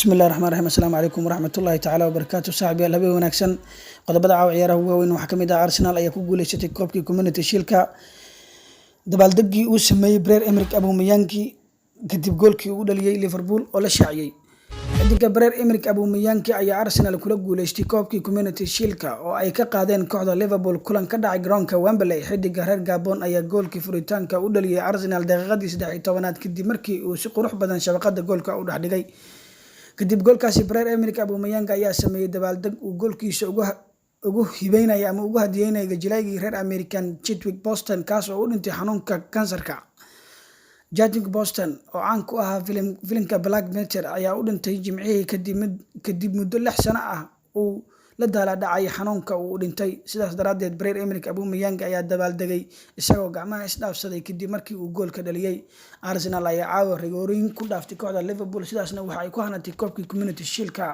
bismillahi raxmaan raxiim assalaamu calaykum waraxmatullaahi tacaala wabarakaatu saaxiibayaal habeen wanaagsan qodobada caawa ciyaaraha ugu waaweyn waxaa kamid ah Arsenal ayaa ku guuleysatay koobkii Community Shield-ka dabaaldegii uu sameeyey Pierre-Emerick Aubameyang kadib goolkii uu dhaliyay Liverpool oo la shaaciyay xidiga Pierre-Emerick Aubameyang ayaa Arsenal kula guuleystay koobkii Community Shield-ka oo ay ka qaadeen kooxda Liverpool kulan ka dhacay garoonka Wembley xidiga reer Gabon ayaa goolkii furitaanka u dhaliyay Arsenal daqiiqadii 13aad kadib markii uu si qurux badan shabaqada goolka u dhaxdhigay kadib goolkaasi Pierre-Emerick Aubameyang ayaa sameeyay dabaaldeg uu goolkiisa ugu hibeynaya ama ugu hadiyeynaya jilaygii reer American Chadwick Boseman kaas oo u dhintay xanuunka kansarka. Chadwick Boseman oo caan ku ahaa filimka Black Panther ayaa u dhintay Jimcihii kadib muddo 6 sano ah uu la daalaa-dhacay xanuunka uu dhintay. Sidaas daraadeed Pierre-Emerick Aubameyang ayaa dabaaldegay isagoo gacmaha isdhaafsaday kadib markii uu goolka dhaliyay. Arsenal ayaa caawa rigooyin ku dhaaftay kooxda Liverpool sidaasna waxa ay ku hanatay koobkii Community Shield-ka.